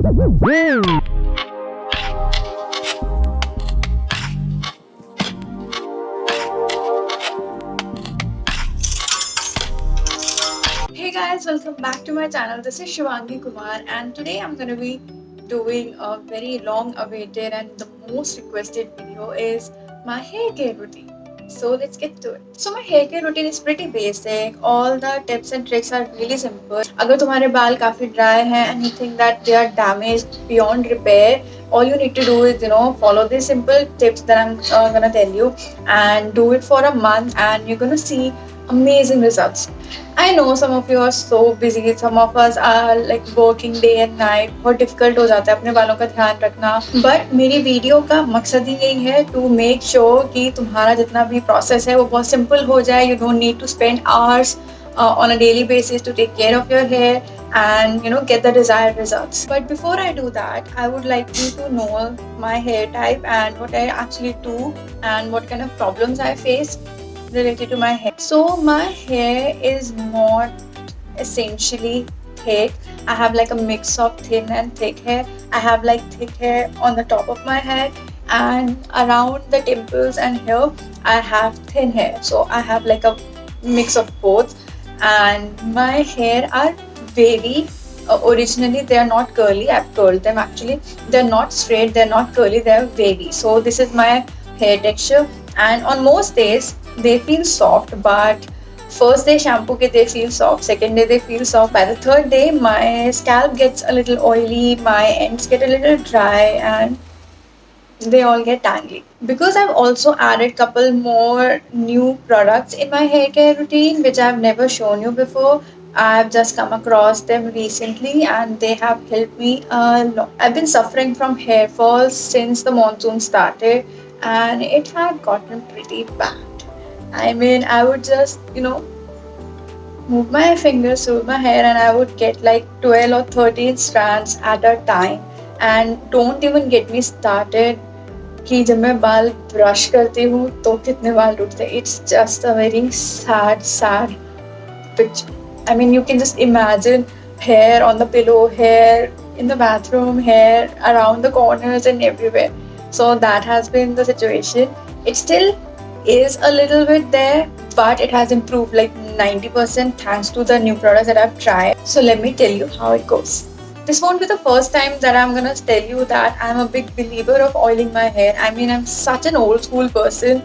Hey guys, welcome back to my channel. This is Shivangi Kumar, and today I'm going to be doing a very long awaited and the most requested video is my hair care routine. So let's get to it. So my hair care routine is pretty basic. All the tips and tricks are really simple. अगर तुम्हारे बाल काफी dry हैं and you think that they are damaged beyond repair, all you need to do is follow these simple tips that I'm gonna tell you and do it for a month, and you're gonna see amazing results. I know some of you are so busy, some of us are like working day and night, बहुत difficult हो जाता है अपने बालों का ध्यान रखना, but मेरी वीडियो का मकसद ही यही है to make sure कि तुम्हारा जितना भी process है वो बहुत simple हो जाए. You don't need to spend hours on a daily basis to take care of your hair and get the desired results. But before I do that, I would like you to know my hair type and what I actually do and what kind of problems I face related to my hair. So my hair is not essentially thick. I have like a mix of thin and thick hair. I have like thick hair on the top of my head, and around the temples and here I have thin hair. So I have like a mix of both, and my hair are very originally they are not curly. I've curled them actually. They're not straight, they're not curly, they're wavy. So this is my hair texture, and on most days they feel soft, but first day shampoo ke they feel soft, second day they feel soft, by the third day my scalp gets a little oily, my ends get a little dry, and they all get tangly. Because I've also added couple more new products in my hair care routine which I've never shown you before. I've just come across them recently and they have helped me a lot. I've been suffering from hair fall since the monsoon started and it had gotten pretty bad. I mean, I would just, move my fingers through my hair and I would get like 12 or 13 strands at a time. And don't even get me started कि जब मैं बाल brush करती हूँ तो कितने बाल टूटते हैं. It's just a very sad picture. I mean, you can just imagine hair on the pillow, hair in the bathroom, hair around the corners and everywhere. So that has been the situation. It still is a little bit there, but it has improved like 90% thanks to the new products that I've tried. So let me tell you how it goes. This won't be the first time that I'm gonna tell you that I'm a big believer of oiling my hair. I mean, I'm such an old school person.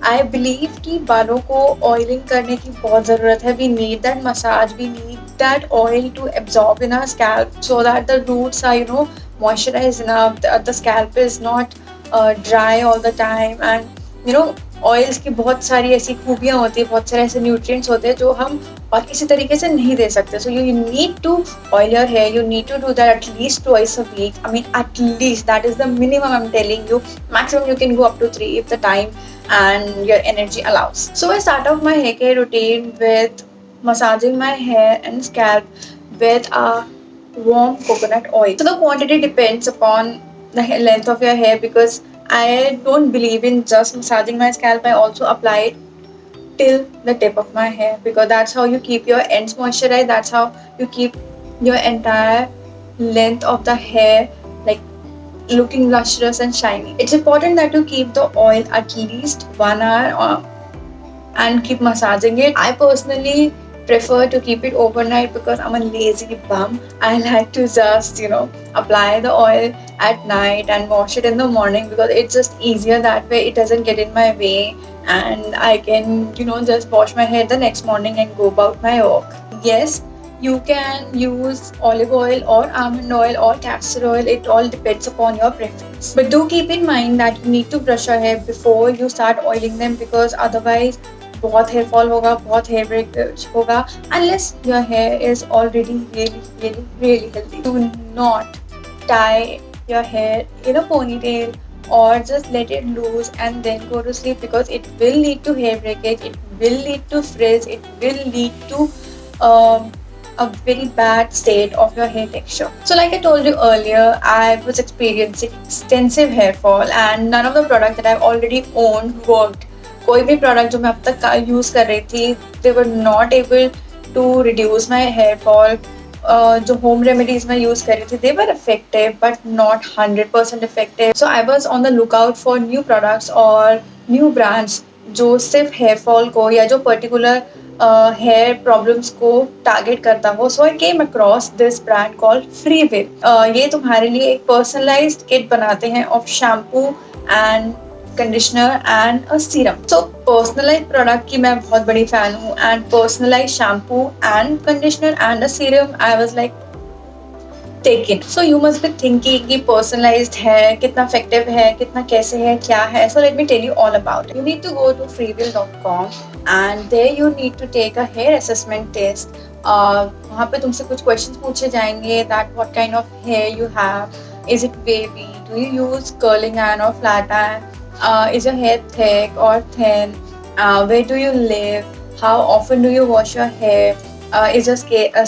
I believe कि बालों को oiling करने की बहुत ज़रूरत है. We need that massage. We need that oil to absorb in our scalp so that the roots are, moisturized enough. The scalp is not dry all the time, and oils की बहुत सारी ऐसी खूबियाँ होती है, बहुत सारे ऐसे न्यूट्रिएंट्स होते हैं जो हम और किसी तरीके से नहीं दे सकते. So you need to oil your hair, you need to do that at least twice a week. I mean at least that is the minimum I am telling you. Maximum you can go up to 3 if the time and your energy allows. So I start off my hair care routine with massaging my hair and scalp with a warm coconut oil. So the quantity depends upon the length of your hair, because I don't believe in just massaging my scalp. I also apply it till the tip of my hair, because that's how you keep your ends moisturized. That's how you keep your entire length of the hair like looking lustrous and shiny. It's important that you keep the oil at least 1 hour and keep massaging it. I personally prefer to keep it overnight because I'm a lazy bum. I like to just, apply the oil at night and wash it in the morning because it's just easier that way. It doesn't get in my way and I can, just wash my hair the next morning and go about my work. Yes, you can use olive oil or almond oil or castor oil. It all depends upon your preference. But do keep in mind that you need to brush your hair before you start oiling them, because otherwise बहुत hair fall होगा, बहुत hair breakage होगा, unless your hair is already really healthy. Do not tie your hair in a ponytail or just let it loose and then go to sleep, because it will lead to hair breakage, it will lead to frizz, it will lead to a very bad state of your hair texture. So like I told you earlier, I was experiencing extensive hair fall and none of the products that I've already owned worked. कोई भी product जो मैं अब तक use कर रही थी, they were not able to reduce my hair fall जो होम रेमेडीज मैं यूज कर रही थी, they were effective but not 100% effective. So I was on the lookout for new products और न्यू ब्रांड्स जो सिर्फ हेयर फॉल को या जो पर्टिकुलर हेयर प्रॉब्लम्स को टारगेट करता हो. So I came across this brand called Freewill. ये तुम्हारे लिए एक पर्सनलाइज्ड किट बनाते हैं of shampoo and conditioner and a serum. So personalise product की मैं बहुत बड़ी फैन हूँ, and personalise shampoo and conditioner and a serum I was like taken. So you must be thinking कि पर्सनलाइज्ड है, कितना इफेक्टिव है, कितना कैसे है, क्या है. So let me tell you all about it. You need to go to freewill.com and there you need to take a hair assessment test. वहाँ पे तुमसे कुछ क्वेश्चंस पूछे जाएंगे that what kind of hair you have, is it wavy, do you use curling iron और flat iron, is your hair thick or thin, where do you live, how often do you wash your hair, is your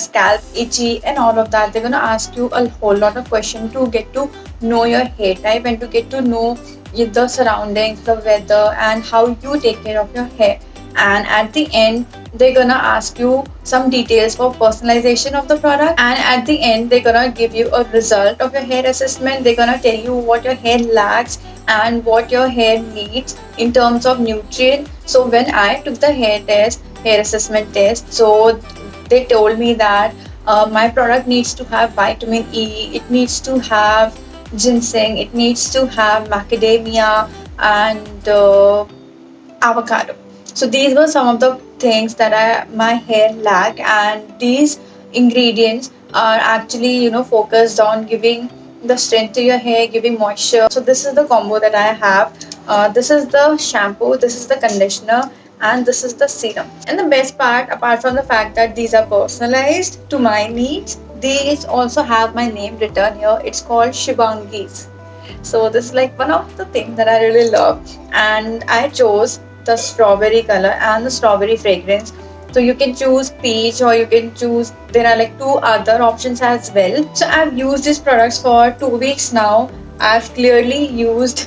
scalp itchy, and all of that. They're going to ask you a whole lot of questions to get to know your hair type and to get to know the surroundings, the weather, and how you take care of your hair. And at the end they're gonna ask you some details for personalization of the product, and at the end they're gonna give you a result of your hair assessment. They're gonna tell you what your hair lacks and what your hair needs in terms of nutrient. So when I took the hair assessment test, so they told me that my product needs to have vitamin E, it needs to have ginseng, it needs to have macadamia and avocado. So these were some of the things that my hair lack, and these ingredients are actually focused on giving the strength to your hair, giving moisture. So this is the combo that I have. This is the shampoo, this is the conditioner, and this is the serum. And the best part, apart from the fact that these are personalized to my needs, these also have my name written here. It's called Shivangi's. So this is like one of the things that I really love, and I chose the strawberry color and the strawberry fragrance. So you can choose peach or you can choose, there are like two other options as well. So I've used these products for 2 weeks now. I've clearly used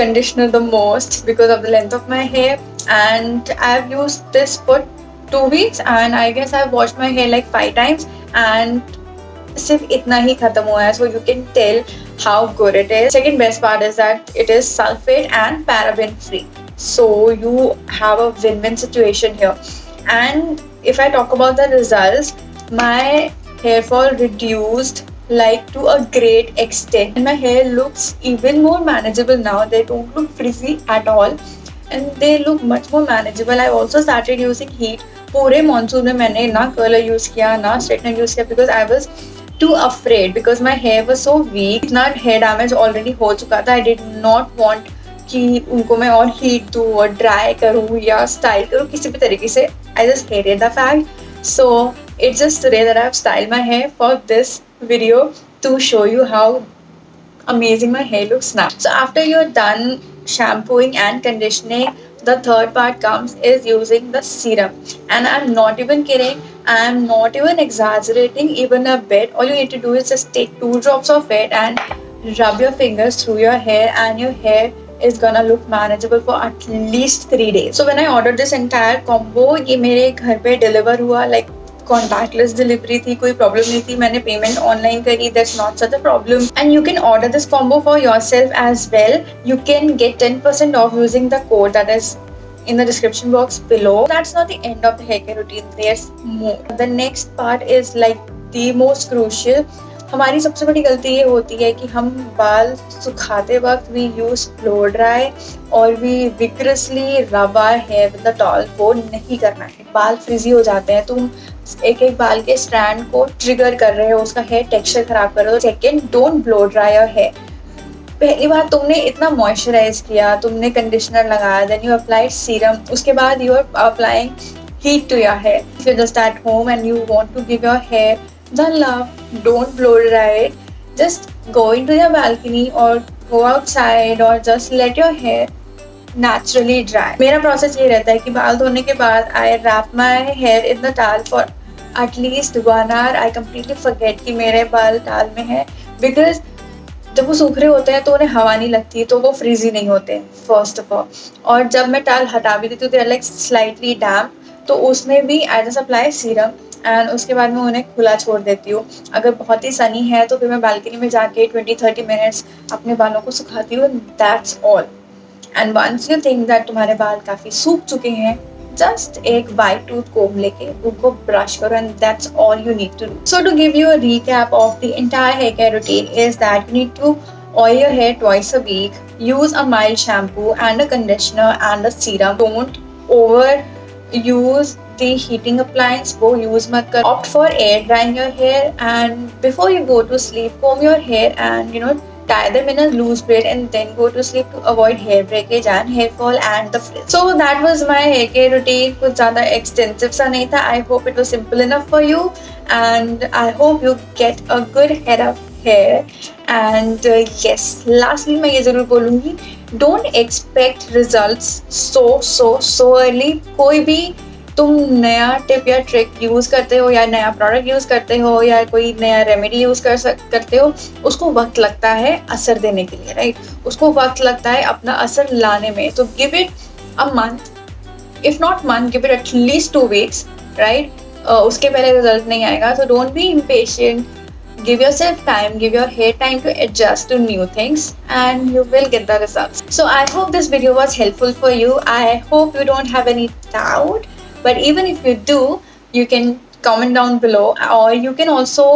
conditioner the most because of the length of my hair, and I've used this for 2 weeks, and I guess I've washed my hair like 5 times, and सिर्फ इतना ही खत्म हुआ है. So you can tell how good it is. Second best part is that it is sulphate and paraben free. So you have a win-win situation here. And if I talk about the results, my hair fall reduced like to a great extent, and my hair looks even more manageable now. They don't look frizzy at all, and they look much more manageable. I also started using heat. पूरे monsoon में मैंने ना curler use किया ना straightener use किया because I was too afraid, because my hair was so weak. इतना hair damage already हो चुका था. I did not want कि उनको मैं और हीट दूँ और ड्राई करूँ या स्टाइल करूँ किसी भी तरीके से. I just hated the fact. So it's just today that I have styled my hair for this video to show you how amazing my hair looks now. So after you're done shampooing and conditioning, the third part comes is using the serum. And I'm not even kidding, I'm not even exaggerating even a bit. All you need to do is just take 2 drops of it and rub your fingers through your hair, and your hair is gonna look manageable for at least 3 days. So when I ordered this entire combo, ये मेरे घर पे deliver हुआ, like contactless delivery थी, कोई problem नहीं थी. मैंने payment online करी, that's not such a problem. And you can order this combo for yourself as well. You can get 10% off using the code that is in the description box below. That's not the end of the hair care routine. There's more. The next part is like the most crucial. हमारी सबसे बड़ी गलती ये होती है कि हम बाल सुखाते वक्त वी यूज ब्लो ड्राई और we vigorously rub our hair with the towel. वो नहीं करना है. बाल फ्रिजी हो जाते हैं. तुम एक एक बाल के स्ट्रैंड को ट्रिगर कर रहे हो, उसका हेयर टेक्सचर खराब कर रहे हो. Second, don't blow dry your hair. पहली बार तुमने इतना मॉइस्चराइज किया, तुमने कंडीशनर लगाया, देन यू अप्लाई सीरम, उसके बाद you are applying heat to your hair. If you're just at home and you want to give your hair the love, don't blow dry it. Just go into your balcony or go outside or just let your hair naturally dry. मेरा process ये रहता है कि बाल धोने के बाद I wrap my hair in the towel for at least 1 hour. I completely forget कि मेरे बाल टाल में है, because जब वो सूख रहे होते हैं तो उन्हें हवा नहीं लगती, तो वो फ्रीजी नहीं होते फर्स्ट ऑफ ऑल. और जब मैं टाल हटा भी देती हूँ, दे आर लाइक स्लाइटली डैम्प, तो उसमें भी I just apply serum and उसके बाद मैं उन्हें खुला छोड़ देती हूँ। अगर बहुत ही सनी है तो फिर मैं बालकनी में जाके 20-30 मिनट्स अपने बालों को सुखाती हूँ। That's all. And once you think that तुम्हारे बाल काफ़ी सूख चुके हैं, जस्ट एक वाइट टूथ कोम लेके उनको ब्रश करो and that's all you need to do. So to give you a recap of the entire hair care routine is that you need to oil your hair twice a week, use a mild shampoo and a conditioner and a serum. Don't over use the heating appliance, वो use मत कर. Opt for air drying your hair and before you go to sleep comb your hair and tie them in a loose braid and then go to sleep to avoid hair breakage and hair fall and the frizz. So that was my hair care routine. कुछ ज़्यादा extensive सा नहीं था. I hope it was simple enough for you and I hope you get a good head of hair. And yes, lastly मैं ये ज़रूर बोलूँगी, don't expect results so early. कोई भी तुम नया टिप या ट्रिक यूज़ करते हो या नया प्रोडक्ट यूज़ करते हो या कोई नया रेमेडी यूज़ करते हो, उसको वक्त लगता है असर देने के लिए, राइट? उसको वक्त लगता है अपना असर लाने में. तो give it a month, if not month, give it at least 2 weeks, right? उसके पहले रिजल्ट नहीं आएगा. तो don't be impatient. Give yourself time, give your hair time to adjust to new things and you will get the results. So I hope this video was helpful for you. I hope you don't have any doubt. But even if you do, you can comment down below or you can also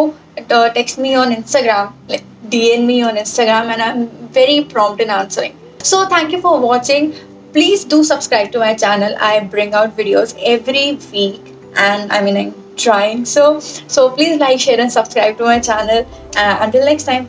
text me on Instagram, like DM me on Instagram and I'm very prompt in answering. So thank you for watching. Please do subscribe to my channel. I bring out videos every week and I'm trying. So please like, share and subscribe to my channel. Until next time.